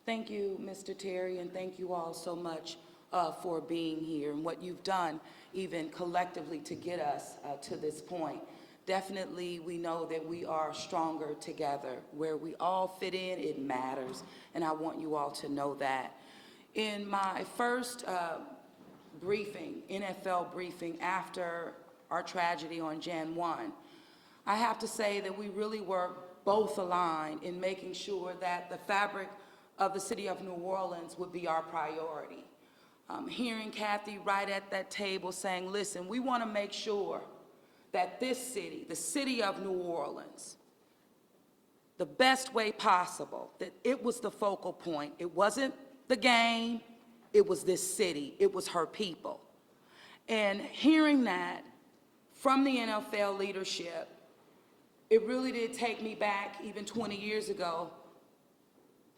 Thank you, Mr. Terry, and thank you all so much for being here and what you've done, even collectively, to get us to this point. Definitely, we know that we are stronger together. Where we all fit in, it matters, and I want you all to know that. In my first briefing, NFL briefing, after our tragedy on Jan 1, I have to say that we really were both aligned in making sure that the fabric of the city of New Orleans would be our priority. Hearing Kathy right at that table saying, listen, we want to make sure that this city, the city of New Orleans, the best way possible, that it was the focal point. It wasn't the game, it was this city, it was her people. And hearing that from the NFL leadership, it really did take me back even 20 years ago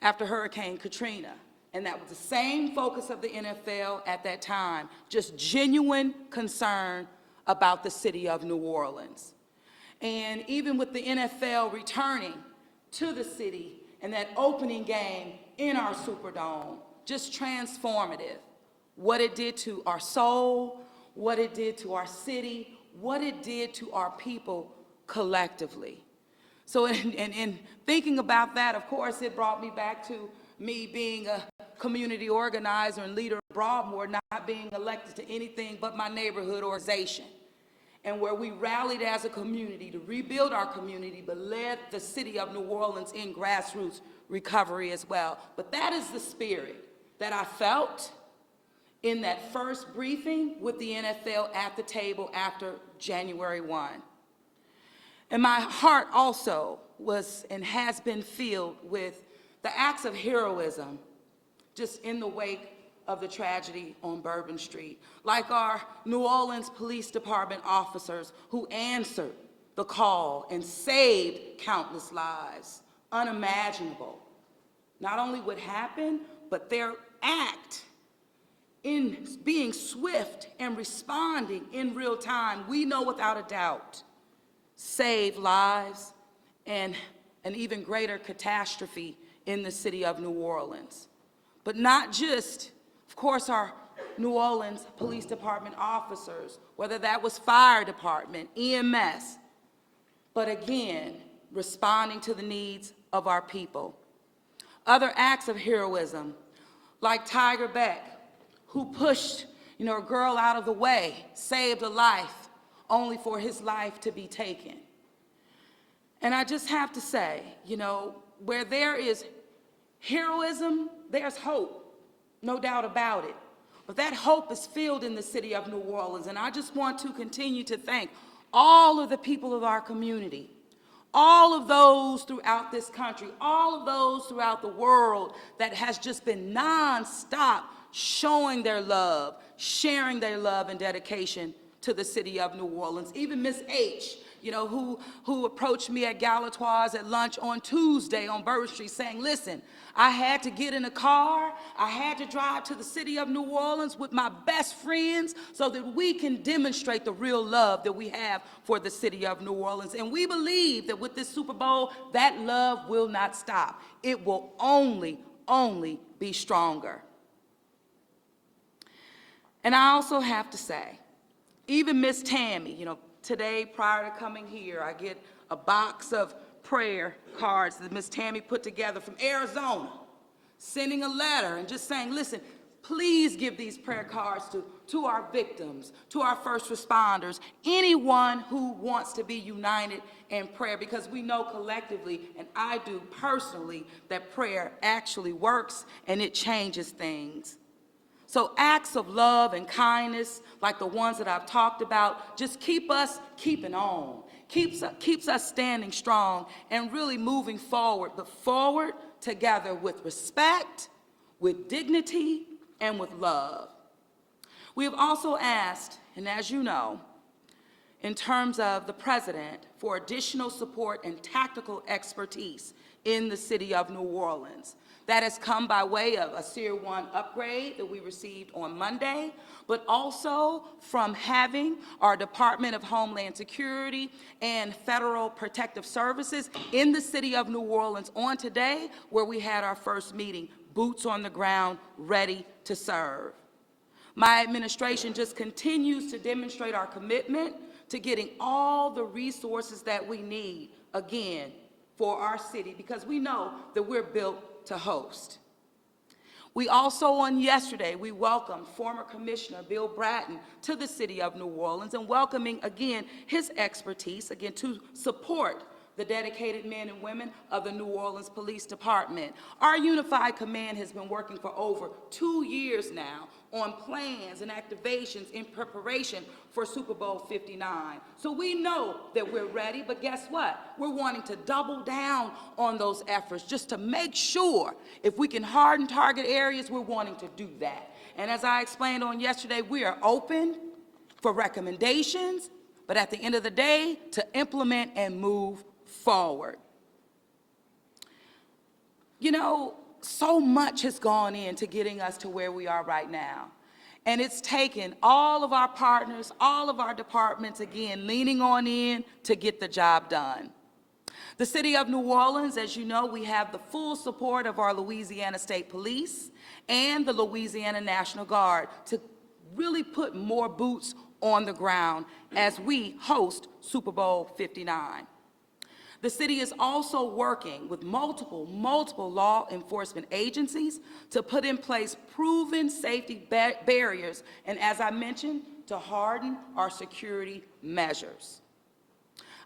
after Hurricane Katrina. And that was the same focus of the NFL at that time, just genuine concern about the city of New Orleans. And even with the NFL returning to the city and that opening game in our Superdome, just transformative. What it did to our soul, what it did to our city, what it did to our people collectively. So in thinking about that, of course, it brought me back to me being a community organizer and leader of Broadmoor, not being elected to anything but my neighborhood organization, and where we rallied as a community to rebuild our community, but led the city of New Orleans in grassroots recovery as well. But that is the spirit that I felt in that first briefing with the NFL at the table after January 1. And my heart also was and has been filled with the acts of heroism just in the wake of the tragedy on Bourbon Street, like our New Orleans Police Department officers who answered the call and saved countless lives. Unimaginable. Not only what happened, but their act in being swift and responding in real time, we know without a doubt, saved lives and an even greater catastrophe in the city of New Orleans. But not just, of course, our New Orleans Police Department officers, whether that was fire department, EMS, but again, responding to the needs of our people. Other acts of heroism, like Tiger Beck, who pushed, a girl out of the way, saved a life, only for his life to be taken. And I just have to say, where there is heroism, there's hope, no doubt about it. But that hope is filled in the city of New Orleans, and I just want to continue to thank all of the people of our community, all of those throughout this country, all of those throughout the world that has just been nonstop showing their love, sharing their love and dedication to the city of New Orleans. Even Miss H, who approached me at Galatoire's at lunch on Tuesday on Bourbon Street saying, listen, I had to get in a car, I had to drive to the city of New Orleans with my best friends so that we can demonstrate the real love that we have for the city of New Orleans. And we believe that with this Super Bowl, that love will not stop. It will only be stronger. And I also have to say, even Miss Tammy, today prior to coming here, I get a box of prayer cards that Miss Tammy put together from Arizona, sending a letter and just saying, listen, please give these prayer cards to our victims, to our first responders, anyone who wants to be united in prayer, because we know collectively, and I do personally, that prayer actually works and it changes things. So acts of love and kindness, like the ones that I've talked about, just keep us keeping on, keeps us standing strong and really moving forward, but forward together with respect, with dignity, and with love. We have also asked, and as you know, in terms of the president, for additional support and tactical expertise in the city of New Orleans. That has come by way of a Tier 1 upgrade that we received on Monday, but also from having our Department of Homeland Security and Federal Protective Services in the city of New Orleans on today, where we had our first meeting, boots on the ground, ready to serve. My administration just continues to demonstrate our commitment to getting all the resources that we need, again, for our city, because we know that we're built to host. We also, on yesterday, we welcomed former Commissioner Bill Bratton to the city of New Orleans, and welcoming, again, his expertise, again, to support the dedicated men and women of the New Orleans Police Department. Our unified command has been working for over 2 years now on plans and activations in preparation for Super Bowl 59. So we know that we're ready, but guess what? We're wanting to double down on those efforts just to make sure if we can harden target areas, we're wanting to do that. And as I explained on yesterday, we are open for recommendations, but at the end of the day, to implement and move forward. You know, so much has gone into getting us to where we are right now. And it's taken all of our partners, all of our departments, again, leaning on in to get the job done. The city of New Orleans, as you know, we have the full support of our Louisiana State Police and the Louisiana National Guard to really put more boots on the ground as we host Super Bowl 59. The city is also working with multiple law enforcement agencies to put in place proven safety barriers, and as I mentioned, to harden our security measures.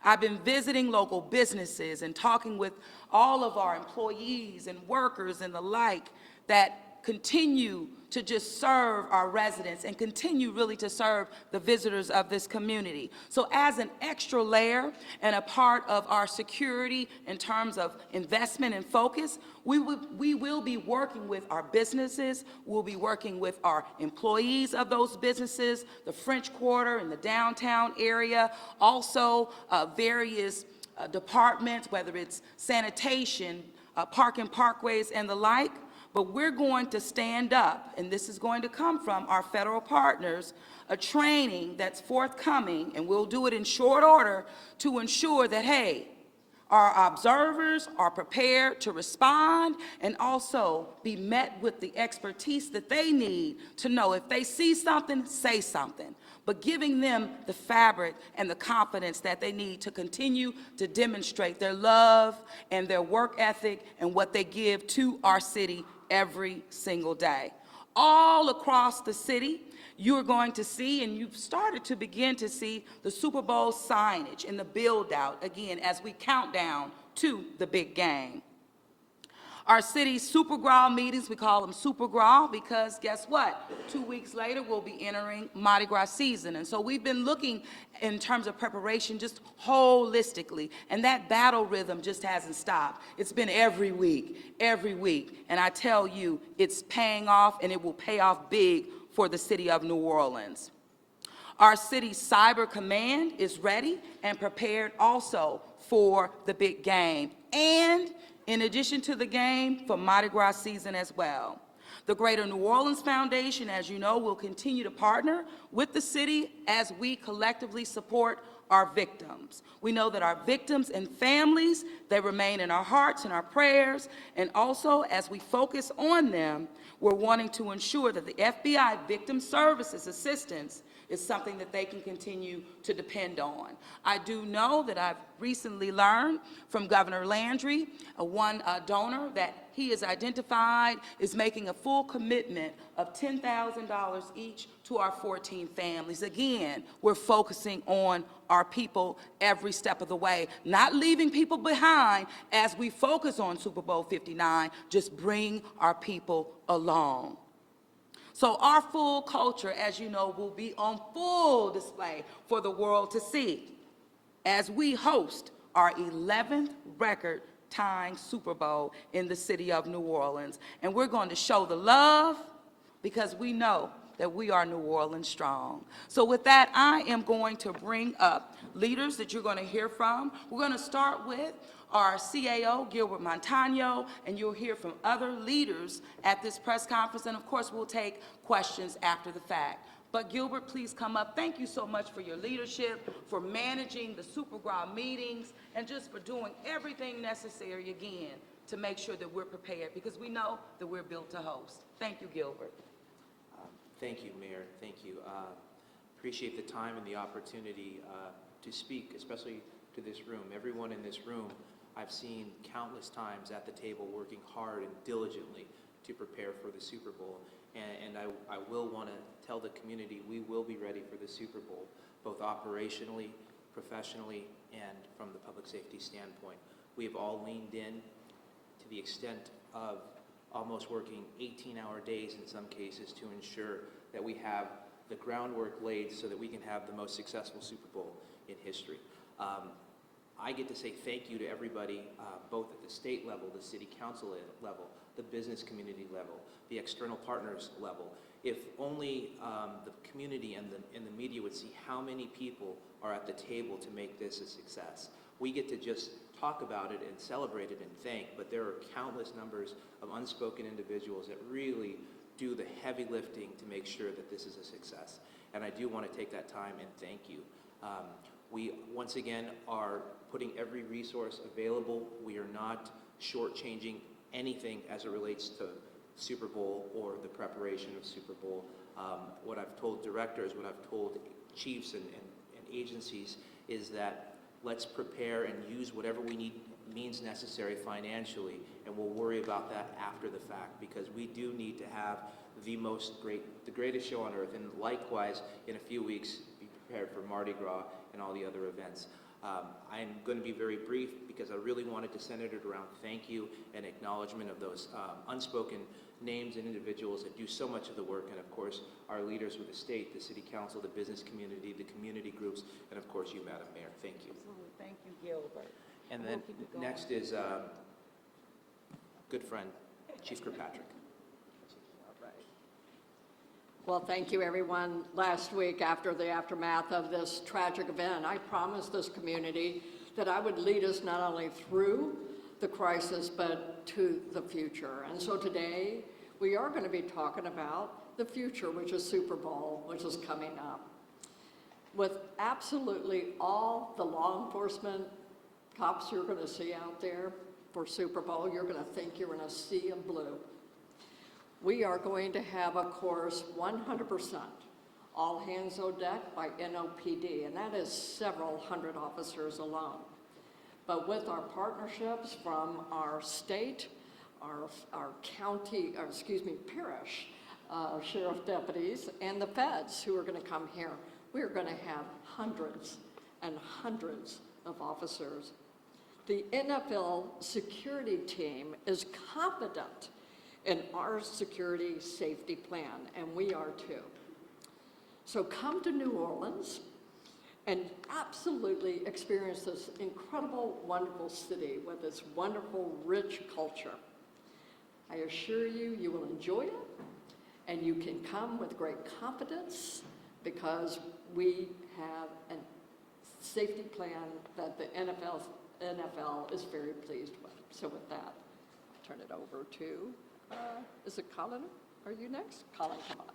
I've been visiting local businesses and talking with all of our employees and workers and the like that continue to just serve our residents and continue really to serve the visitors of this community. So as an extra layer and a part of our security in terms of investment and focus, we will be working with our businesses, we'll be working with our employees of those businesses, the French Quarter and the downtown area, also various departments, whether it's sanitation, park and parkways and the like. But we're going to stand up, and this is going to come from our federal partners, a training that's forthcoming, and we'll do it in short order to ensure that, hey, our observers are prepared to respond and also be met with the expertise that they need to know if they see something, say something, but giving them the fabric and the confidence that they need to continue to demonstrate their love and their work ethic and what they give to our city every single day. All across the city, you're going to see, and you've started to begin to see, the Super Bowl signage and the build out, again, as we count down to the big game. Our city's Super Gras meetings, we call them Super Gras because guess what? 2 weeks later, we'll be entering Mardi Gras season. And so we've been looking in terms of preparation just holistically. And that battle rhythm just hasn't stopped. It's been every week. And I tell you, it's paying off and it will pay off big for the city of New Orleans. Our city's cyber command is ready and prepared also for the big game. And in addition to the game, for Mardi Gras season as well. The Greater New Orleans Foundation, as you know, will continue to partner with the city as we collectively support our victims. We know that our victims and families, they remain in our hearts and our prayers, and also as we focus on them, we're wanting to ensure that the FBI Victim Services Assistance is something that they can continue to depend on. I do know that I've recently learned from Governor Landry, one donor, that he has identified is making a full commitment of $10,000 each to our 14 families. Again, we're focusing on our people every step of the way, not leaving people behind as we focus on Super Bowl 59, just bring our people along. So our full culture, as you know, will be on full display for the world to see as we host our 11th record-tying Super Bowl in the city of New Orleans. And we're going to show the love because we know that we are New Orleans strong. So with that, I am going to bring up leaders that you're going to hear from. We're going to start with our CAO, Gilbert Montano, and you'll hear from other leaders at this press conference, and of course we'll take questions after the fact. But Gilbert, please come up. Thank you so much for your leadership, for managing the Super Gras meetings, and just for doing everything necessary, again, to make sure that we're prepared, because we know that we're built to host. Thank you, Gilbert. Thank you, Mayor. Thank you. Appreciate the time and the opportunity to speak, especially to this room. Everyone in this room, I've seen countless times at the table working hard and diligently to prepare for the Super Bowl. And I will want to tell the community we will be ready for the Super Bowl, both operationally, professionally, and from the public safety standpoint. We have all leaned in to the extent of almost working 18-hour days in some cases to ensure that we have the groundwork laid so that we can have the most successful Super Bowl in history. I get to say thank you to everybody, both at the state level, the city council level, the business community level, the external partners level. If only the community and the media would see how many people are at the table to make this a success. We get to just talk about it and celebrate it and thank, but there are countless numbers of unspoken individuals that really do the heavy lifting to make sure that this is a success. And I do want to take that time and thank you. We, once again, are putting every resource available. We are not shortchanging anything as it relates to Super Bowl or the preparation of Super Bowl. What I've told directors, what I've told chiefs and agencies is that let's prepare and use whatever we need means necessary financially, and we'll worry about that after the fact, because we do need to have the greatest show on earth, and likewise in a few weeks be prepared for Mardi Gras and all the other events. I'm going to be very brief because I really wanted to center it around thank you and acknowledgement of those unspoken names and individuals that do so much of the work, and of course our leaders with the state, the city council, the business community, the community groups, and of course you, Madam Mayor. Thank you. Absolutely. Thank you, Gilbert. And then next is good friend, Chief Kirkpatrick. Well, thank you, everyone. Last week, after the aftermath of this tragic event, I promised this community that I would lead us not only through the crisis, but to the future. And so today, we are going to be talking about the future, which is Super Bowl, which is coming up. With absolutely all the law enforcement cops you're going to see out there for Super Bowl, you're going to think you're in a sea of blue. We are going to have a course 100% all hands on deck by NOPD, and that is several hundred officers alone. But with our partnerships from our state, our county, or parish sheriff deputies, and the feds who are going to come here, we're going to have hundreds and hundreds of officers. The NFL security team is confident in our security safety plan, and we are too. So come to New Orleans and absolutely experience this incredible, wonderful city with its wonderful, rich culture. I assure you, you will enjoy it, and you can come with great confidence because we have a safety plan that the NFL is very pleased with. So with that, I'll turn it over to is it Colin? Are you next? Colin, come on.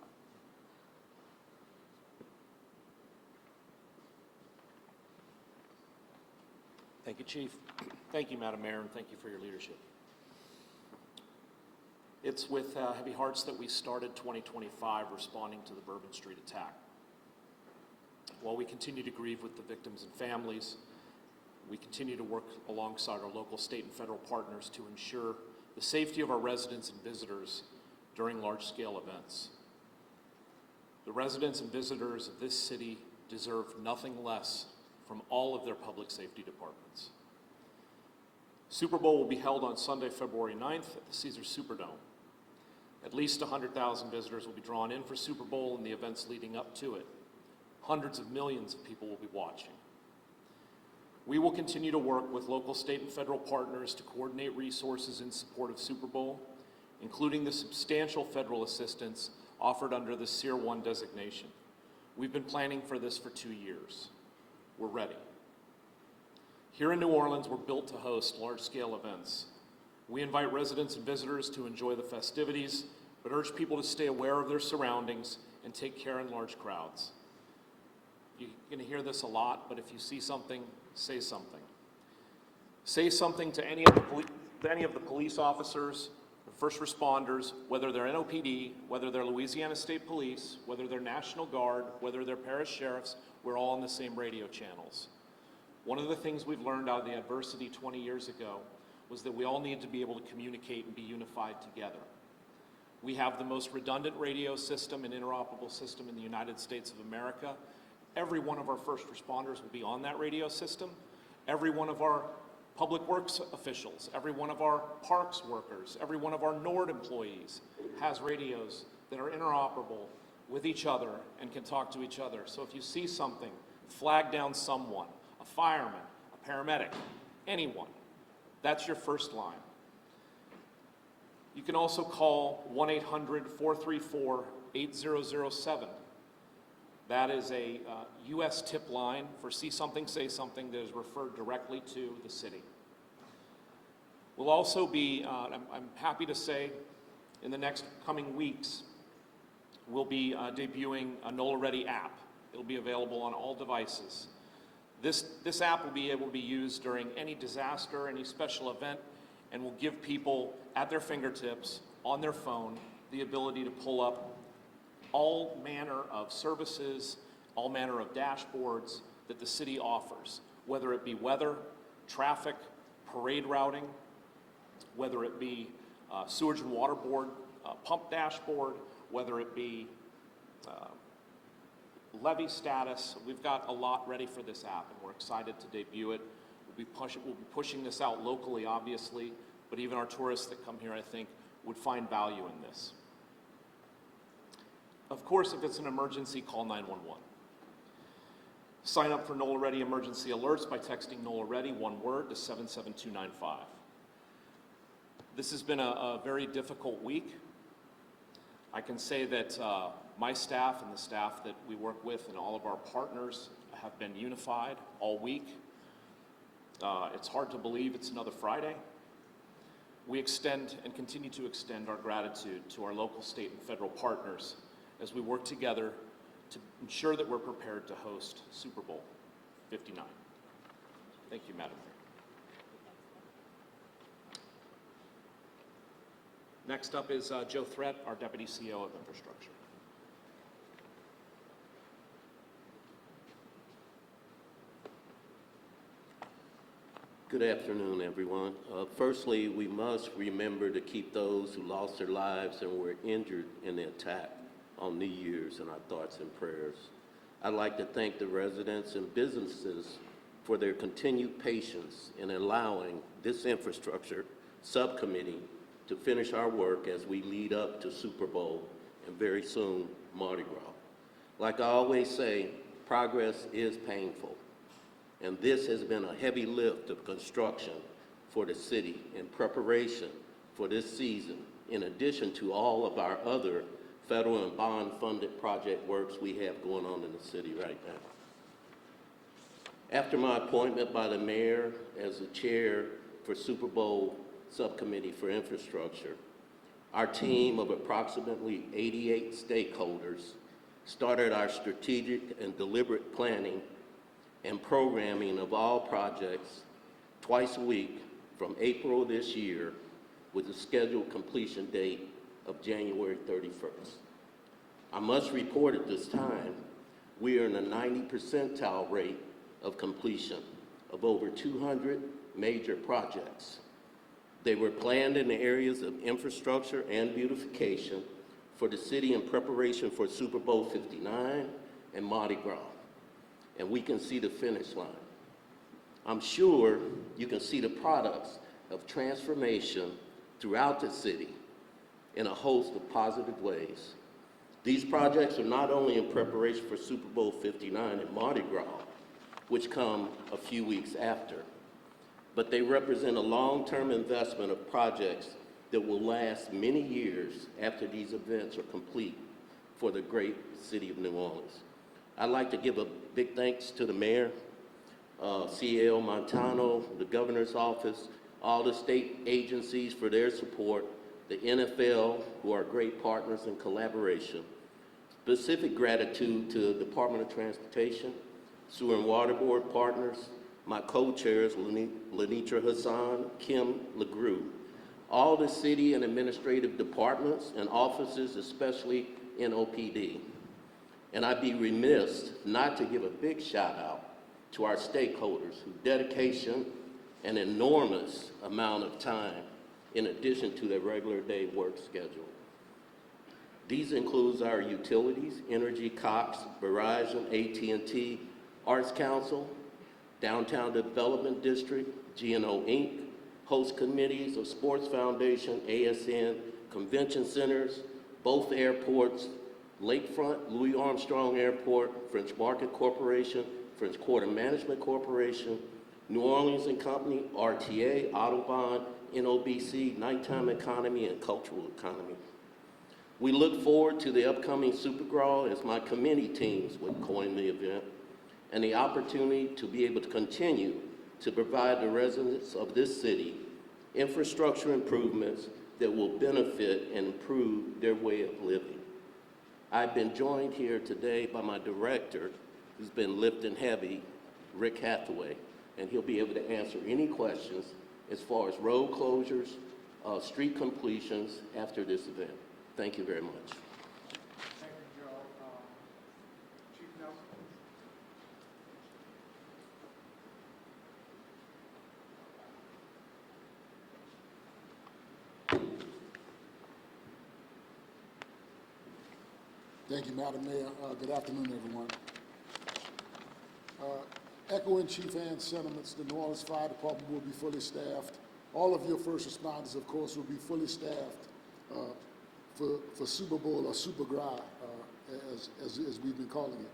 Thank you, Chief. Thank you, Madam Mayor, and thank you for your leadership. It's with heavy hearts that we started 2025 responding to the Bourbon Street attack. While we continue to grieve with the victims and families, we continue to work alongside our local, state, and federal partners to ensure the safety of our residents and visitors during large-scale events. The residents and visitors of this city deserve nothing less from all of their public safety departments. Super Bowl will be held on Sunday, February 9th at the Caesars Superdome. At least 100,000 visitors will be drawn in for Super Bowl and the events leading up to it. Hundreds of millions of people will be watching. We will continue to work with local, state, and federal partners to coordinate resources in support of Super Bowl, including the substantial federal assistance offered under the SEER 1 designation. We've been planning for this for 2 years. We're ready. Here in New Orleans, we're built to host large-scale events. We invite residents and visitors to enjoy the festivities, but urge people to stay aware of their surroundings and take care in large crowds. You're going to hear this a lot, but if you see something, say something. Say something to any of the police. any of the police officers, the first responders, whether they're NOPD, whether they're Louisiana State Police, whether they're National Guard, whether they're parish sheriffs, we're all on the same radio channels. One of the things we've learned out of the adversity 20 years ago was that we all need to be able to communicate and be unified together. We have the most redundant radio system and interoperable system in the United States of America. Every one of our first responders will be on that radio system. Every one of our public works officials, every one of our parks workers, every one of our NORD employees has radios that are interoperable with each other and can talk to each other. So if you see something, flag down someone, a fireman, a paramedic, anyone, that's your first line. You can also call 1-800-434-8007. That is a U.S. tip line for See Something, Say Something that is referred directly to the city. We'll also be, I'm happy to say, in the next coming weeks, we'll be debuting a NOLA Ready app. It'll be available on all devices. This app will be able to be used during any disaster, any special event, and will give people at their fingertips, on their phone, the ability to pull up all manner of services, all manner of dashboards that the city offers, whether it be weather, traffic, parade routing, whether it be sewage and water board pump dashboard, whether it be levy status. We've got a lot ready for this app, and we're excited to debut it. We'll be pushing this out locally, obviously, but even our tourists that come here, I think, would find value in this. Of course, if it's an emergency, call 911. Sign up for NOLA Ready emergency alerts by texting NOLA Ready, one word, to 77295. This has been a very difficult week. I can say that my staff and the staff that we work with and all of our partners have been unified all week. It's hard to believe it's another Friday. We extend and continue to extend our gratitude to our local, state, and federal partners as we work together to ensure that we're prepared to host Super Bowl 59. Thank you, Madam Mayor. Next up is Joe Threat, our Deputy CEO of Infrastructure. Good afternoon, everyone. Firstly, we must remember to keep those who lost their lives and were injured in the attack on New Year's in our thoughts and prayers. I'd like to thank the residents and businesses for their continued patience in allowing this infrastructure subcommittee to finish our work as we lead up to Super Bowl and very soon Mardi Gras. Like I always say, progress is painful, and this has been a heavy lift of construction for the city in preparation for this season, in addition to all of our other federal and bond-funded project works we have going on in the city right now. After my appointment by the mayor as the chair for Super Bowl Subcommittee for Infrastructure, our team of approximately 88 stakeholders started our strategic and deliberate planning and programming of all projects twice a week from April this year, with a scheduled completion date of January 31st. I must report at this time, we are in a 90 percentile rate of completion of over 200 major projects. They were planned in the areas of infrastructure and beautification for the city in preparation for Super Bowl 59 and Mardi Gras. And we can see the finish line. I'm sure you can see the products of transformation throughout the city in a host of positive ways. These projects are not only in preparation for Super Bowl 59 and Mardi Gras, which come a few weeks after, but they represent a long-term investment of projects that will last many years after these events are complete for the great city of New Orleans. I'd like to give a big thanks to the mayor, CL Montano, the governor's office, all the state agencies for their support, the NFL, who are great partners in collaboration. Specific gratitude to the Department of Transportation, Sewer and Water Board partners, My co-chairs, Lenitra Hassan, Kim LeGroux, all the city and administrative departments and offices, especially in OPD. And I'd be remiss not to give a big shout out to our stakeholders whose dedication and enormous amount of time in addition to their regular day work schedule. These includes our utilities, Energy, Cox, Verizon, AT&T, Arts Council, Downtown Development District, GNO Inc., host committees of Sports Foundation, ASN, convention centers, both airports, Lakefront, Louis Armstrong Airport, French Market Corporation, French Quarter Management Corporation, New Orleans and Company, RTA, Audubon, NOBC, Nighttime Economy, and Cultural Economy. We look forward to the upcoming Super Grawl, as my committee teams would coin the event, and the opportunity to be able to continue to provide the residents of this city infrastructure improvements that will benefit and improve their way of living. I've been joined here today by my director, who's been lifting heavy, Rick Hathaway, and he'll be able to answer any questions as far as road closures, street completions after this event. Thank you very much. Thank you, Joe. Chief Nelson. Thank you, Madam Mayor. Good afternoon, everyone. Echoing Chief Ann's sentiments, the New Orleans Fire Department will be fully staffed. All of your first responders, of course, will be fully staffed for Super Bowl or Super Grawl, as we've been calling it.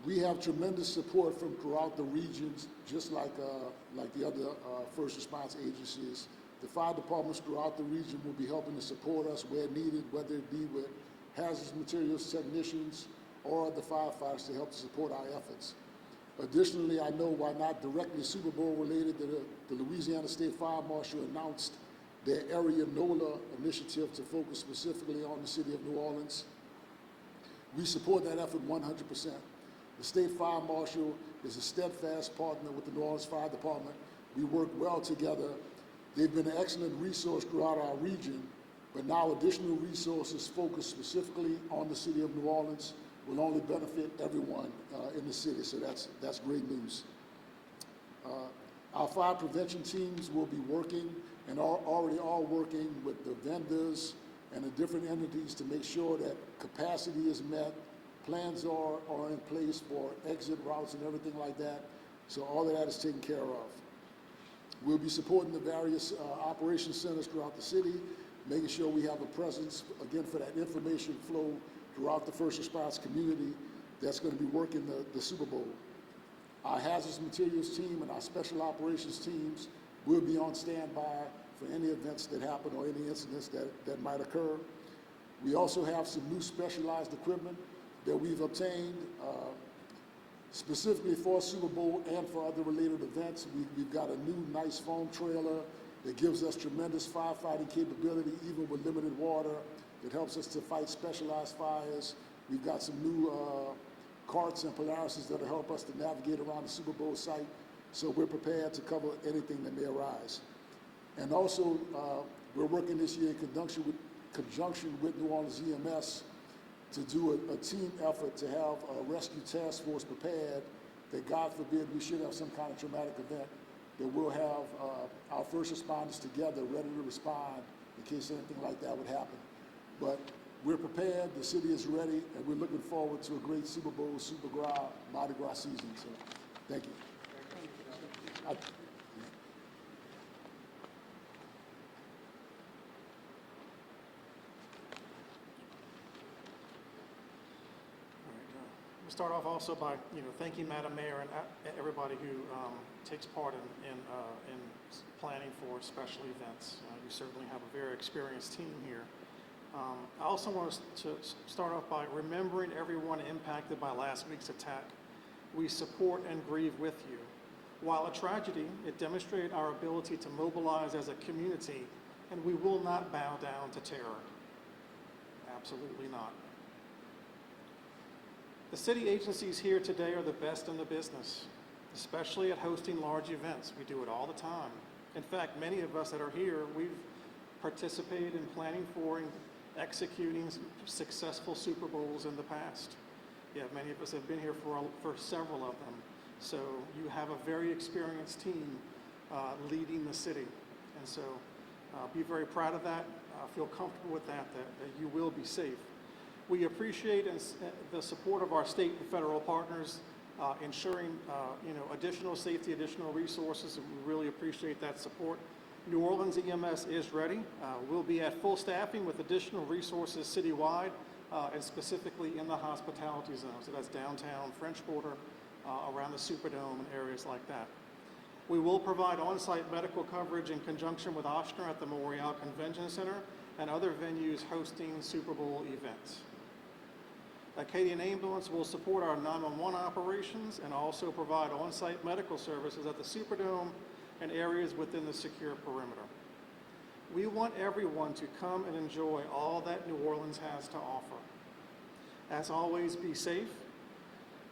We have tremendous support from throughout the regions, just like the other first response agencies. The fire departments throughout the region will be helping to support us where needed, whether it be with hazardous materials technicians or the firefighters to help to support our efforts. Additionally, I know while not directly Super Bowl related, the Louisiana State Fire Marshal announced their area NOLA initiative to focus specifically on the city of New Orleans. We support that effort 100%. The State Fire Marshal is a steadfast partner with the New Orleans Fire Department. We work well together. They've been an excellent resource throughout our region, but now additional resources focused specifically on the city of New Orleans will only benefit everyone in the city, so that's great news. Our fire prevention teams will be working and already are working with the vendors and the different entities to make sure that capacity is met, plans are in place for exit routes and everything like that, so all of that is taken care of. We'll be supporting the various operation centers throughout the city, making sure we have a presence, again, for that information flow throughout the first response community that's going to be working the Super Bowl. Our hazardous materials team and our special operations teams will be on standby for any events that happen or any incidents that might occur. We also have some new specialized equipment that we've obtained specifically for Super Bowl and for other related events. We've got a new nice foam trailer that gives us tremendous firefighting capability even with limited water. It helps us to fight specialized fires. We've got some new carts and Polarises that'll help us to navigate around the Super Bowl site, so we're prepared to cover anything that may arise. And also, we're working this year in conjunction with New Orleans EMS to do a team effort to have a rescue task force prepared that, God forbid, we should have some kind of traumatic event, that we'll have our first responders together ready to respond in case anything like that would happen. But we're prepared, the city is ready, and we're looking forward to a great Super Bowl, Super Grawl, Mardi Gras season. So, thank you. We'll start off also by thanking Madam Mayor and everybody who takes part in planning for special events. You certainly have a very experienced team here. I also want to start off by remembering everyone impacted by last week's attack. We support and grieve with you. While a tragedy, it demonstrated our ability to mobilize as a community, and we will not bow down to terror. Absolutely not. The city agencies here today are the best in the business. especially at hosting large events. We do it all the time. In fact, many of us that are here, we've participated in planning for and executing successful Super Bowls in the past. Yeah, many of us have been here for several of them. So you have a very experienced team leading the city. And so be very proud of that. Feel comfortable with that you will be safe. We appreciate the support of our state and federal partners, ensuring additional safety, additional resources, and we really appreciate that support. New Orleans EMS is ready. We'll be at full staffing with additional resources citywide, and specifically in the hospitality zone. So that's downtown, French Quarter, around the Superdome and areas like that. We will provide on-site medical coverage in conjunction with Ochsner at the Memorial Convention Center and other venues hosting Super Bowl events. Acadian Ambulance will support our 911 operations and also provide on-site medical services at the Superdome and areas within the secure perimeter. We want everyone to come and enjoy all that New Orleans has to offer. As always, be safe.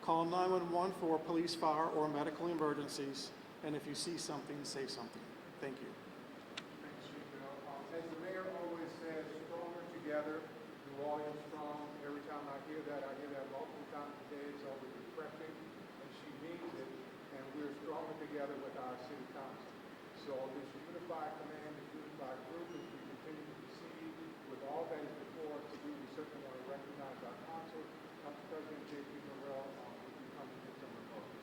Call 911 for police, fire, or medical emergencies. And if you see something, say something. Thank you. Thanks, Chief Bill. As the mayor always says, stronger together, New Orleans strong. Every time I hear that multiple times today. It's always refreshing, and she means it. And we're stronger together with our city council. So this unified command, this unified group, as we continue to proceed with all that is before us to do, we certainly want to recognize our council, Council President J.P. Morrell, for becoming some remarks.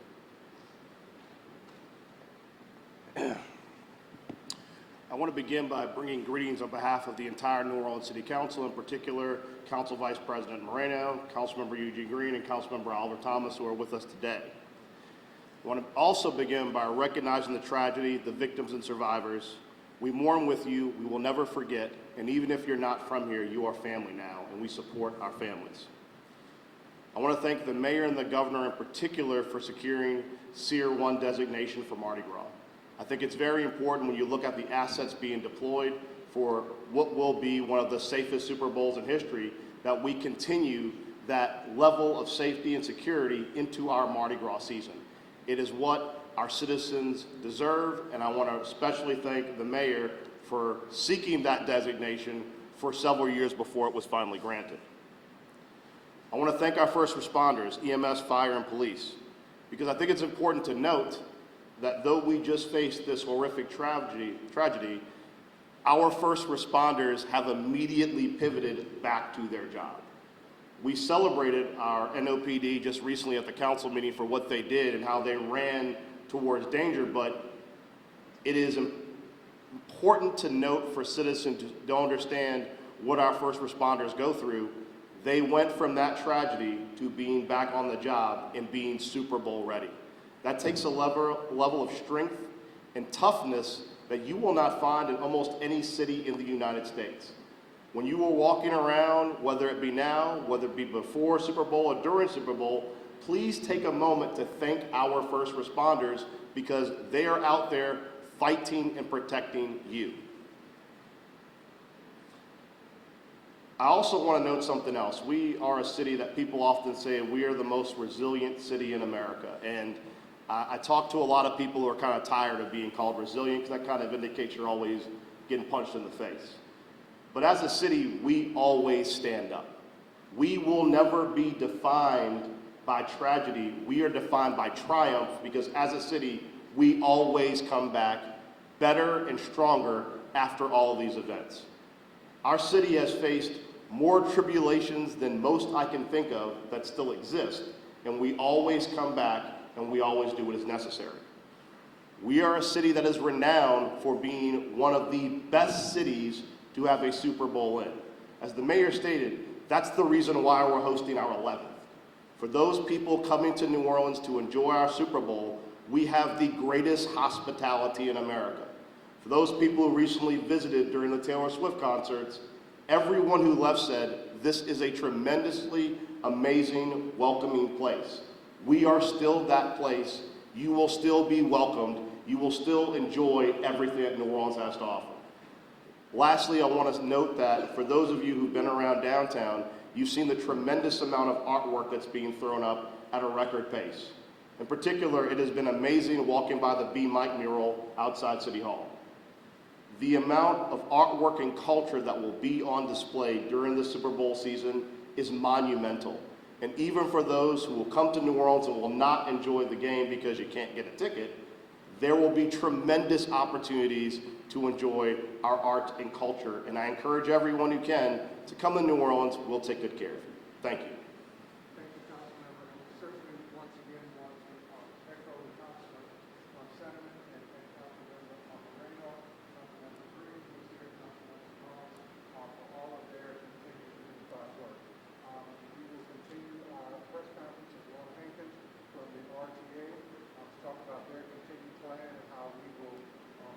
I want to begin by bringing greetings on behalf of the entire New Orleans City Council, in particular Council Vice President Moreno, Councilmember Eugene Green, and Councilmember Oliver Thomas, who are with us today. I want to also begin by recognizing the tragedy, the victims and survivors. We mourn with you, we will never forget, and even if you're not from here, you are family now, and we support our families. I want to thank the mayor and the governor in particular for securing Tier 1 designation for Mardi Gras. I think it's very important when you look at the assets being deployed for what will be one of the safest Super Bowls in history, that we continue that level of safety and security into our Mardi Gras season. It is what our citizens deserve, and I want to especially thank the mayor for seeking that designation for several years before it was finally granted. I want to thank our first responders, EMS, fire, and police, because I think it's important to note that though we just faced this horrific tragedy, our first responders have immediately pivoted back to their job. We celebrated our NOPD just recently at the council meeting for what they did and how they ran towards danger, but it is important to note for citizens to understand what our first responders go through. They went from that tragedy to being back on the job and being Super Bowl ready. That takes a level of strength and toughness that you will not find in almost any city in the United States. When you are walking around, whether it be now, whether it be before Super Bowl or during Super Bowl, please take a moment to thank our first responders, because they are out there fighting and protecting you. I also want to note something else. We are a city that people often say we are the most resilient city in America. And I talk to a lot of people who are kind of tired of being called resilient, because that kind of indicates you're always getting punched in the face. But as a city, we always stand up. We will never be defined by tragedy. We are defined by triumph, because as a city, we always come back better and stronger after all of these events. Our city has faced more tribulations than most I can think of that still exist, and we always come back and we always do what is necessary. We are a city that is renowned for being one of the best cities to have a Super Bowl in. As the mayor stated, that's the reason why we're hosting our 11th. For those people coming to New Orleans to enjoy our Super Bowl, we have the greatest hospitality in America. For those people who recently visited during the Taylor Swift concerts, everyone who left said, this is a tremendously amazing, welcoming place. We are still that place. You will still be welcomed. You will still enjoy everything that New Orleans has to offer. Lastly, I want to note that for those of you who've been around downtown, you've seen the tremendous amount of artwork that's being thrown up at a record pace. In particular, it has been amazing walking by the Be Mike mural outside City Hall. The amount of artwork and culture that will be on display during the Super Bowl season is monumental. And even for those who will come to New Orleans and will not enjoy the game because you can't get a ticket, there will be tremendous opportunities to enjoy our art and culture. And I encourage everyone who can to come to New Orleans. We'll take good care of you. Thank you. Thank you, Councilmember. And certainly, once again, want to echo the councilman's sentiment and thank Councilmember Moreno, Councilmember Green, who's here, Councilmember Smalls, for all of their continued work. We will continue our press conference with Laura Hankins from the RTA to talk about their continued plan and how we will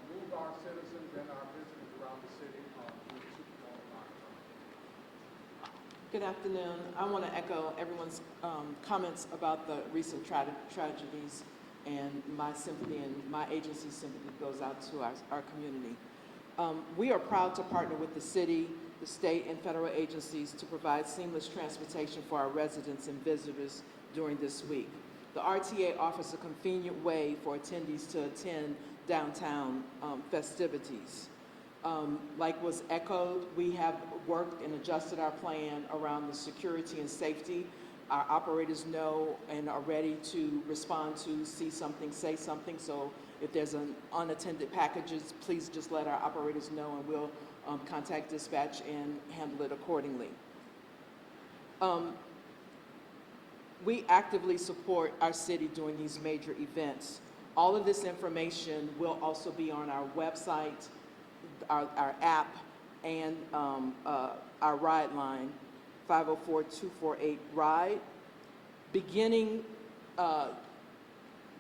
move our citizens and our visitors around the city through the Super Bowl marathon. Good afternoon. I want to echo everyone's comments about the recent tragedies, and my sympathy and my agency's sympathy goes out to our community. We are proud to partner with the city, the state, and federal agencies to provide seamless transportation for our residents and visitors during this week. The RTA offers a convenient way for attendees to attend downtown festivities. Like was echoed, we have worked and adjusted our plan around the security and safety. Our operators know and are ready to respond to see something, say something. So if there's an unattended packages, please just let our operators know and we'll contact dispatch and handle it accordingly. We actively support our city during these major events. All of this information will also be on our website, our app, and our ride line, 504-248-RIDE. Beginning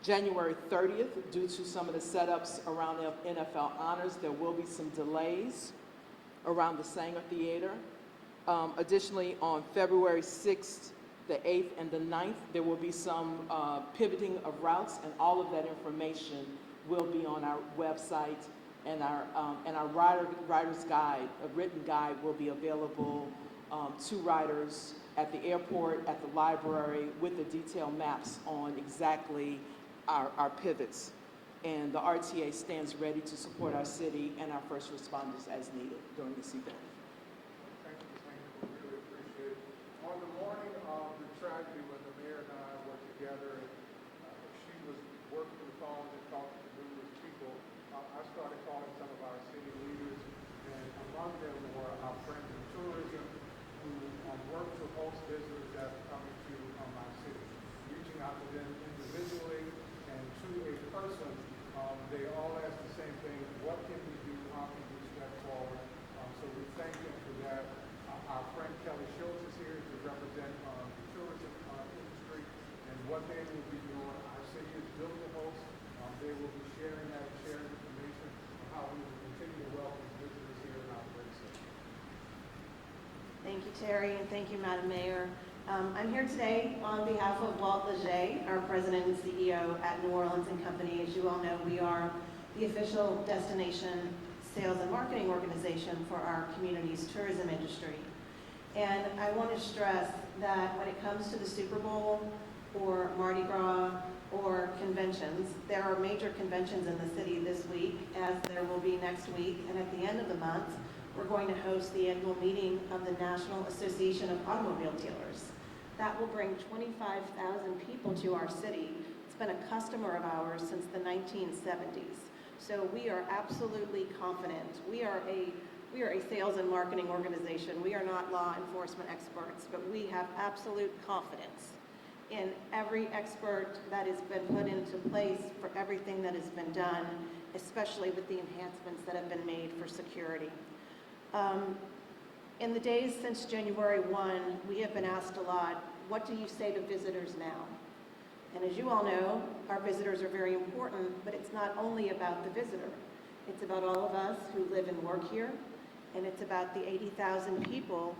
January 30th, due to some of the setups around the NFL honors, there will be some delays around the Sanger Theater. Additionally, on February 6th, the 8th, and the 9th, there will be some pivoting of routes, and all of that information will be on our website, and our rider's guide, a written guide, will be available to riders at the airport, at the library, with the detailed maps on exactly our pivots. And the RTA stands ready to support our city and our first responders as needed during this event. Thank you, Ms. Hankins. We really appreciate it. On the morning of the tragedy, when the mayor and I were together, and she was working the phones and talking to numerous people, I started calling some of our city leaders, and among them were our friends in tourism who work to host visitors that are coming to our city. Reaching out to them individually and to a person, they all ask the same thing: what can we do? How can we step forward? So we thank them for that. Our friend Kelly Schultz is here to represent the tourism industry and what they will be doing. Our city is built to host. They will be sharing information on how we will continue to welcome visitors here in our great city. Thank you, Terry, and thank you, Madam Mayor. I'm here today on behalf of Walt Leger, our President and CEO at New Orleans & Company. As you all know, we are the official destination sales and marketing organization for our community's tourism industry. And I want to stress that when it comes to the Super Bowl or Mardi Gras or conventions, there are major conventions in the city this week, as there will be next week, and at the end of the month, we're going to host the annual meeting of the National Association of Automobile Dealers. That will bring 25,000 people to our city. It's been a customer of ours since the 1970s. So we are absolutely confident. We are a sales and marketing organization. We are not law enforcement experts, but we have absolute confidence in every expert that has been put into place for everything that has been done, especially with the enhancements that have been made for security. In the days since January 1, we have been asked a lot, what do you say to visitors now? And as you all know, our visitors are very important, but it's not only about the visitor. It's about all of us who live and work here, and it's about the 80,000 people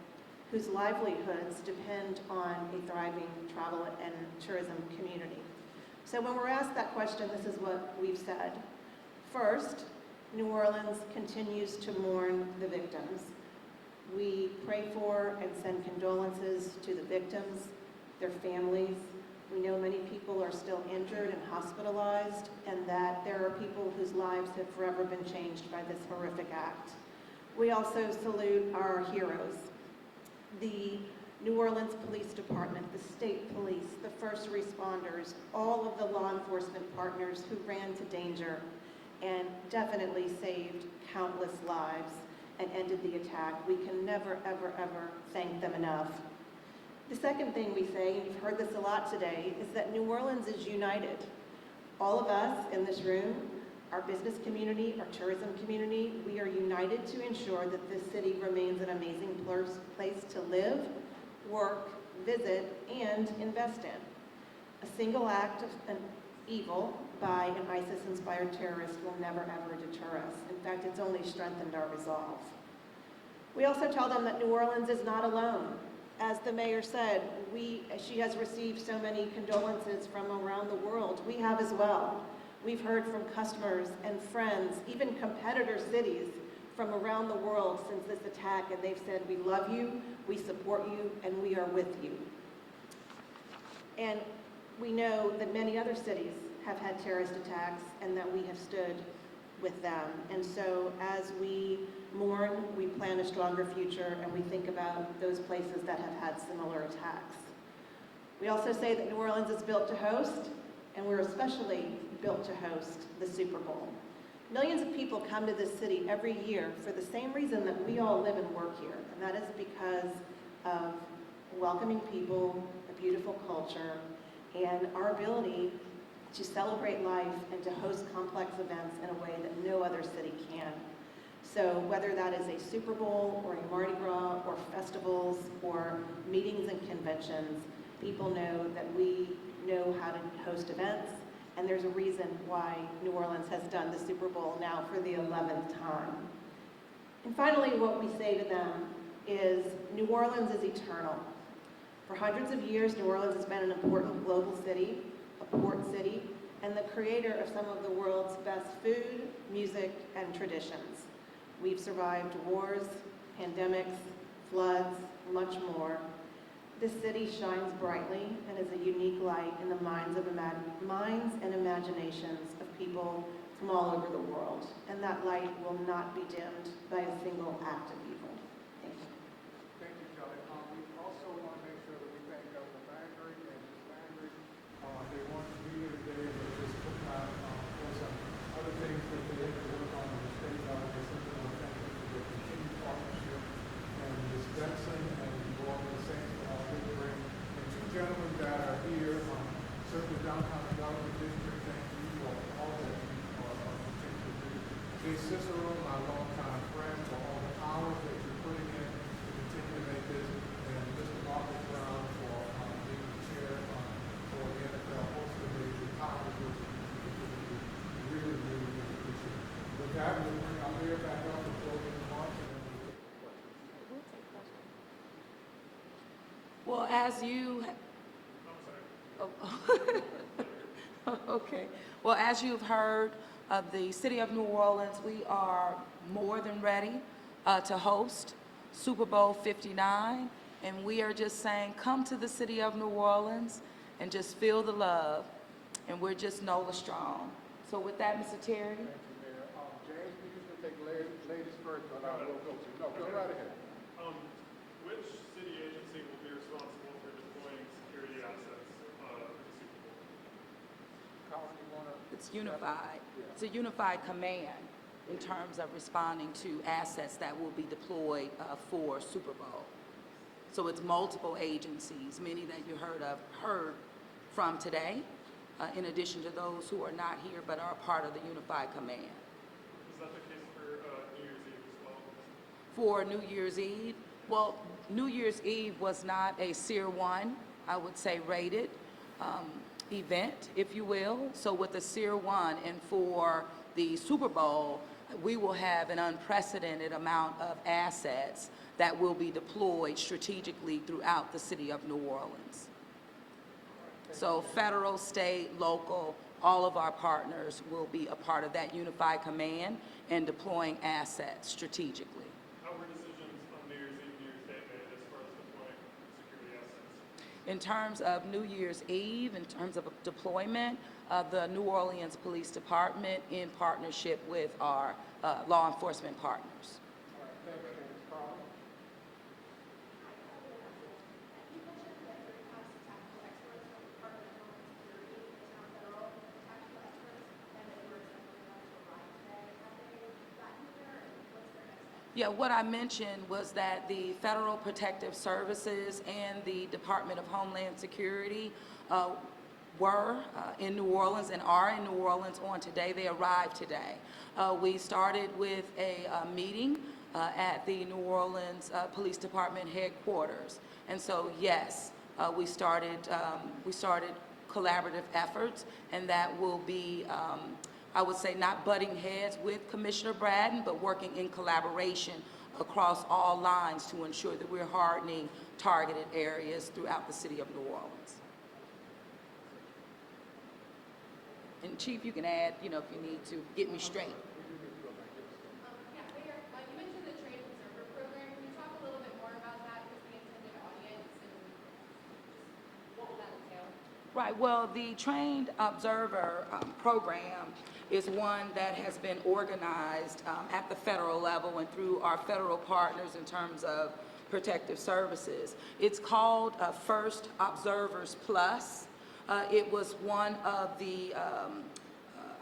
whose livelihoods depend on a thriving travel and tourism community. So when we're asked that question, this is what we've said. First, New Orleans continues to mourn the victims. We pray for and send condolences to the victims, their families, We know many people are still injured and hospitalized, and that there are people whose lives have forever been changed by this horrific act. We also salute our heroes, the New Orleans Police Department, the state police, the first responders, all of the law enforcement partners who ran to danger and definitely saved countless lives and ended the attack. We can never, ever, ever thank them enough. The second thing we say, and you've heard this a lot today, is that New Orleans is united. All of us in this room, our business community, our tourism community, we are united to ensure that this city remains an amazing place to live, work, visit, and invest in. A single act of an evil by an ISIS-inspired terrorist will never, ever deter us. In fact, it's only strengthened our resolve. We also tell them that New Orleans is not alone. As the mayor said, she has received so many condolences from around the world. We have as well. We've heard from customers and friends, even competitor cities from around the world since this attack, and they've said, we love you, we support you, and we are with you. And we know that many other cities have had terrorist attacks and that we have stood with them. And so as we mourn, we plan a stronger future, and we think about those places that have had similar attacks. We also say that New Orleans is built to host, and we're especially built to host the Super Bowl. Millions of people come to this city every year for the same reason that we all live and work here, and that is because of welcoming people, a beautiful culture, and our ability to celebrate life and to host complex events in a way that no other city can. So whether that is a Super Bowl or a Mardi Gras or festivals or meetings and conventions, people know that we know how to host events, and there's a reason why New Orleans has done the Super Bowl now for the 11th time. And finally, what we say to them is New Orleans is eternal. For hundreds of years, New Orleans has been an important global city, a port city, and the creator of some of the world's best food, music, and traditions. We've survived wars, pandemics, floods, much more. This city shines brightly and is a unique light in the minds and imaginations of people from all over the world. And that light will not be dimmed by a single act of evil. Thank you. Thank you, Kelly. We also want to make sure that we thank Governor Landry and Ms. Landry. They wanted to be here today, but just took time for some other things that they had to work on in the state level. They simply want to thank them for their continued partnership. And Ms. Benson and New Orleans Saints did bring. And two gentlemen that are here, certainly downtown development district, thank you for all that you are continuing to do. Jay Cicero, my longtime friend, for all the hours that you're putting in to continue to make this, and Mr. Marcus Brown for being the chair for the NFL host committee, the college, which really, really, really appreciate. With that, we'll bring our mayor back up for closing remarks, and then we'll take questions. Well, as you... Oh, okay. Well, as you've heard of the City of New Orleans, we are more than ready to host Super Bowl 59, and we are just saying, come to the City of New Orleans and just feel the love, and we're just NOLA strong. So with that, Mr. Terry. Thank you, Mayor. James, we usually take ladies first, but I will go to. No, go right ahead. Which city agency will be responsible for deploying security assets for the Super Bowl? Colin, you want to? It's unified. It's a unified command in terms of responding to assets that will be deployed for Super Bowl. So it's multiple agencies, many that you heard from today, in addition to those who are not here but are part of the unified command. Is that the case for New Year's Eve as well? For New Year's Eve, well, New Year's Eve was not a Tier 1, I would say, rated event, if you will. So with the Tier 1 and for the Super Bowl, we will have an unprecedented amount of assets that will be deployed strategically throughout the city of New Orleans. So federal, state, local, all of our partners will be a part of that unified command and deploying assets strategically. How were decisions on New Year's Eve, New Year's Day made as far as deploying security assets? In terms of New Year's Eve, in terms of deployment, the New Orleans Police Department in partnership with our law enforcement partners. All right, thanks, Ms. Carl. Yeah, what I mentioned was that the Federal Protective Services and the Department of Homeland Security were in New Orleans and are in New Orleans on today. They arrived today. We started with a meeting at the New Orleans Police Department headquarters. And so, yes, we started collaborative efforts, and that will be I would say not butting heads with Commissioner Braden, but working in collaboration across all lines to ensure that we're hardening targeted areas throughout the city of New Orleans. And Chief, you can add, if you need to, get me straight. Yeah, Mayor, you mentioned the Trained Observer Program. Can you talk a little bit more about that with the intended audience and just what will that entail? Right, well, the Trained Observer Program is one that has been organized at the federal level and through our federal partners in terms of protective services. It's called First Observers Plus. It was one of the,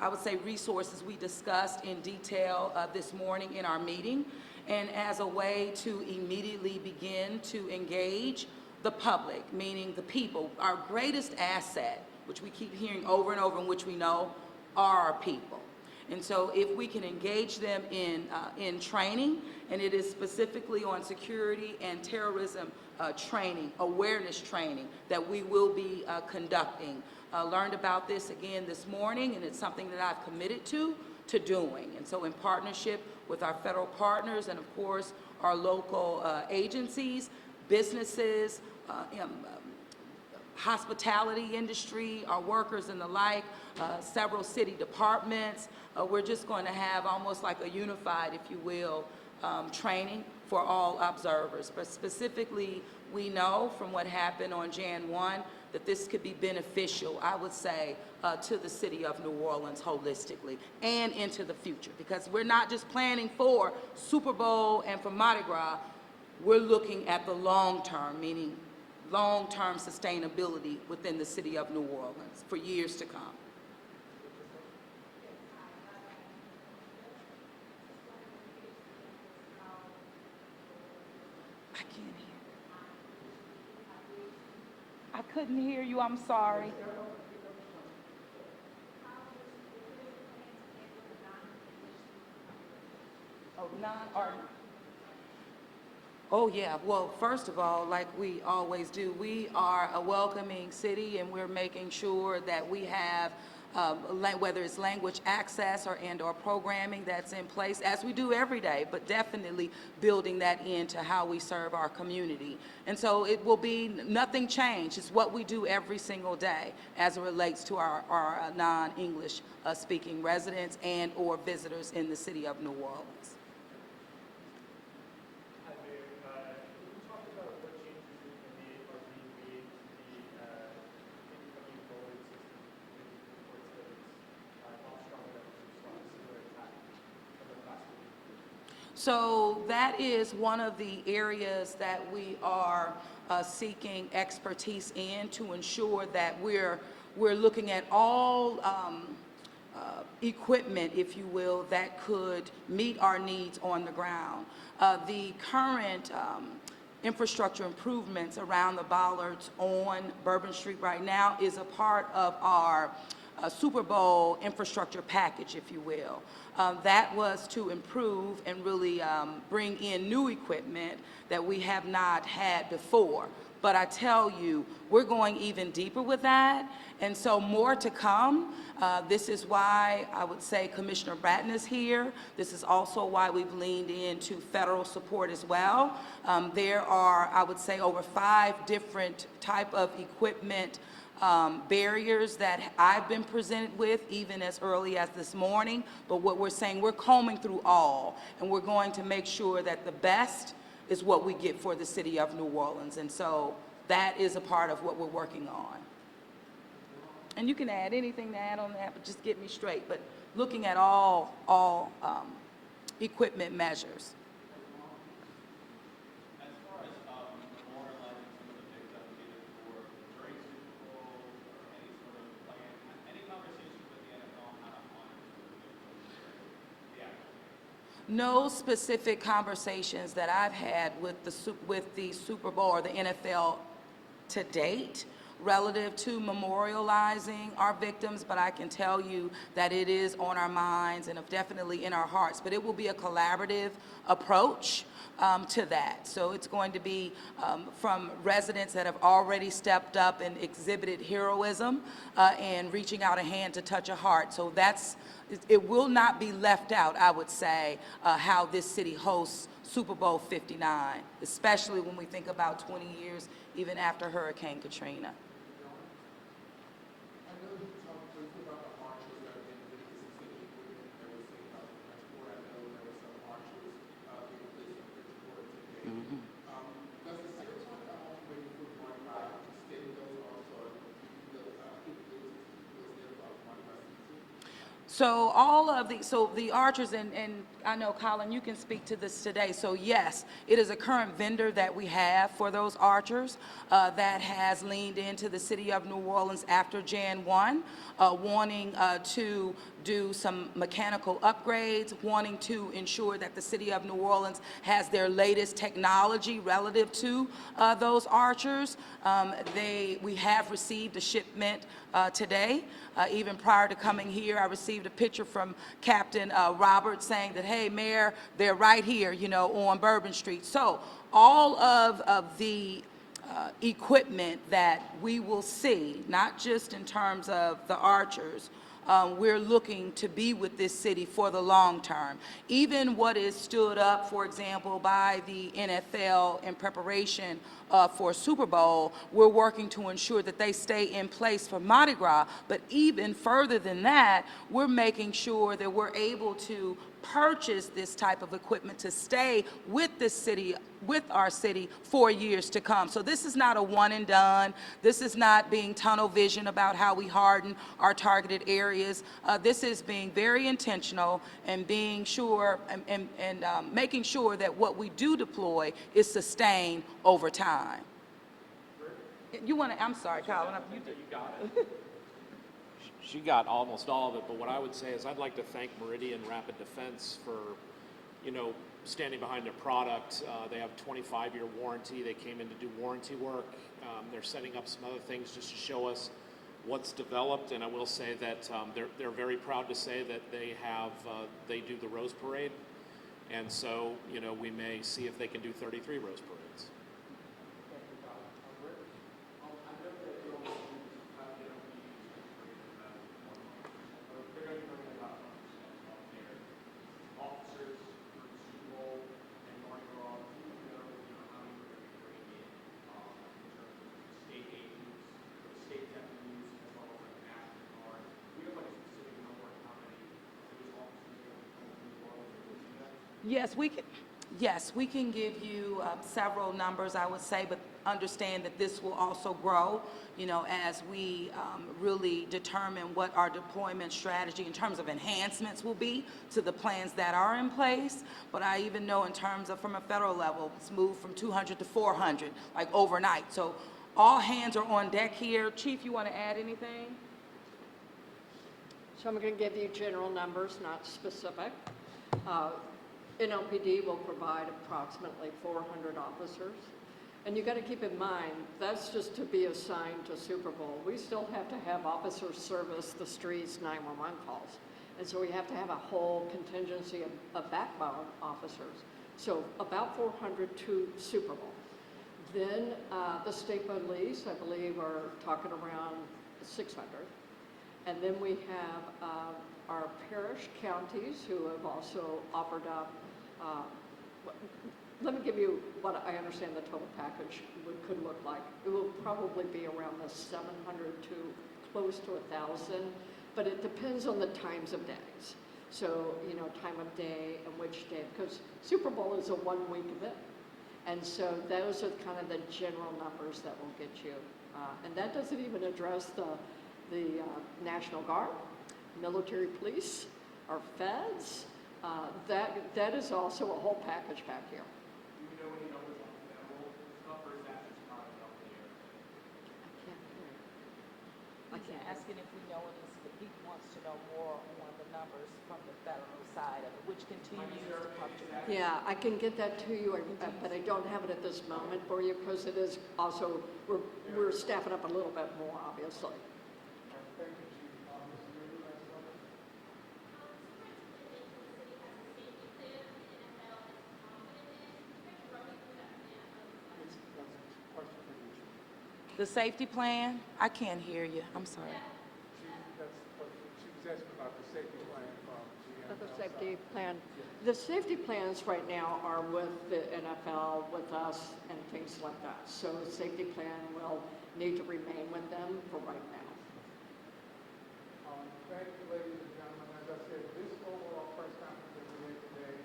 I would say, resources we discussed in detail this morning in our meeting, and as a way to immediately begin to engage the public, meaning the people, our greatest asset, which we keep hearing over and over and which we know are our people. And so if we can engage them in training, and it is specifically on security and terrorism training, awareness training that we will be conducting. Learned about this again this morning, and it's something that I've committed to doing. And so in partnership with our federal partners and of course our local agencies, businesses, hospitality industry, our workers and the like, several city departments. We're just going to have almost like a unified, if you will, training for all observers. But specifically, we know from what happened on Jan 1 that this could be beneficial, I would say, to the city of New Orleans holistically and into the future. Because we're not just planning for Super Bowl and for Mardi Gras, we're looking at the long term, meaning long-term sustainability within the city of New Orleans for years to come. I can't hear. I couldn't hear you, I'm sorry. Oh, Oh, yeah. Well, first of all, like we always do, we are a welcoming city, and we're making sure that we have, whether it's language access or programming that's in place, as we do every day, but definitely building that into how we serve our community. And so it will be nothing changed. It's what we do every single day as it relates to our non-English speaking residents and or visitors in the city of New Orleans. So that is one of the areas that we are seeking expertise in to ensure that we're looking at all equipment, if you will, that could meet our needs on the ground. The current infrastructure improvements around the bollards on Bourbon Street right now is a part of our Super Bowl infrastructure package, if you will. That was to improve and really bring in new equipment that we have not had before. But I tell you, we're going even deeper with that, and so more to come. This is why I would say Commissioner Bratton is here. This is also why we've leaned into federal support as well. There are, I would say, over 5 different type of equipment barriers that I've been presented with even as early as this morning, but what we're saying, we're combing through all, and we're going to make sure that the best is what we get for the city of New Orleans. And so that is a part of what we're working on. And you can add anything to add on that, but just get me straight. But looking at all equipment measures. As far as memorializing some of the victims, either for during Super Bowl or any sort of plan, any conversations with the NFL on how to honor some of the victims during the actual game? No specific conversations that I've had with the Super Bowl or the NFL to date relative to memorializing our victims, but I can tell you that it is on our minds and definitely in our hearts. But it will be a collaborative approach to that. So it's going to be from residents that have already stepped up and exhibited heroism and reaching out a hand to touch a heart. So it will not be left out, I would say, how this city hosts Super Bowl 59, especially when we think about 20 years even after Hurricane Katrina. I know you talked briefly about the archers that have been released in city equipment that was saved out of Bridgeport. I know there were some archers being placed in Bridgeport today. Does the Secretary of Home waiting for Mardi Gras extend those also, or the capabilities to those there about Mardi Gras season? So the archers, and I know, Colin, you can speak to this today. So yes, it is a current vendor that we have for those archers that has leaned into the city of New Orleans after Jan 1, wanting to do some mechanical upgrades, wanting to ensure that the city of New Orleans has their latest technology relative to those archers. We have received a shipment today. Even prior to coming here, I received a picture from Captain Roberts saying that, hey, Mayor, they're right here, on Bourbon Street. So all of the equipment that we will see, not just in terms of the archers, we're looking to be with this city for the long term. Even what is stood up, for example, by the NFL in preparation for Super Bowl, we're working to ensure that they stay in place for Mardi Gras. But even further than that, we're making sure that we're able to purchase this type of equipment to stay with this city, with our city, for years to come. So this is not a one and done. This is not being tunnel vision about how we harden our targeted areas. This is being very intentional and being sure and making sure that what we do deploy is sustained over time. You want to? I'm sorry, Colin. You got it. She got almost all of it, but what I would say is I'd like to thank Meridian Rapid Defense for, standing behind their product. They have a 25-year warranty. They came in to do warranty work. They're setting up some other things just to show us what's developed, and I will say that they're very proud to say that they do the Rose Parade, and so, we may see if they can do 33 Rose Parades. Yes, we can give you several numbers, I would say, but understand that this will also grow, as we really determine what our deployment strategy in terms of enhancements will be to the plans that are in place. But I even know in terms of from a federal level, it's moved from 200 to 400, like overnight. So all hands are on deck here. Chief, you want to add anything? So I'm going to give you general numbers, not specific. NLPD will provide approximately 400 officers. And you've got to keep in mind, that's just to be assigned to Super Bowl. We still have to have officers service the streets 911 calls. And so we have to have a whole contingency of backbone officers. So about 400 to Super Bowl. Then the state police, I believe, are talking around 600. And then we have our parish counties who have also offered up. Let me give you what I understand the total package could look like. It will probably be around the 700 to close to 1,000, but it depends on the times of days. So, time of day and which day, because Super Bowl is a one-week event. And so those are kind of the general numbers that will get you. And that doesn't even address the National Guard, military police, our feds. That is also a whole package back here. Do you know any numbers on federal stuff, or is that just not enough there? I can't hear you. I He's can't hear you. asking if we know any, he wants to know more on the numbers from the federal side of it, which continues to fluctuate. Yeah, I can get that to you, but I don't have it at this moment for you because it is also, we're staffing up a little bit more, obviously. Thank you, Chief. Mr. Mayor, last comment? That's a question for you, Chief. The safety plan? I can't hear you. I'm sorry. Chief, that's what she was asking about the safety plan from GM. The safety plan. The safety plans right now are with the NFL, with us, and things like that. So the safety plan will need to remain with them for right now. Thank you, ladies and gentlemen. As I said, this overall press conference that we had today,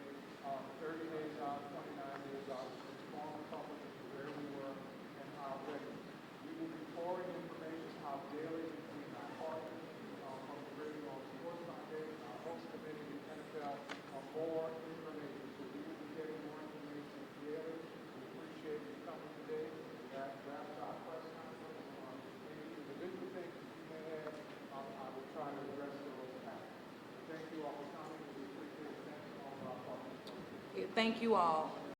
30 days out, 29 days out, inform the public as to where we were and how ready. We will be forwarding information out daily between our partners from the Radio on Sports Foundation, our host committee, the NFL, on more information. So we will be getting more information daily. We appreciate you coming today. That wraps our press conference. Any individual things that you may have, I will try to address those now. Thank you all for coming. We appreciate it. Thank you all of our partners. Thank you all.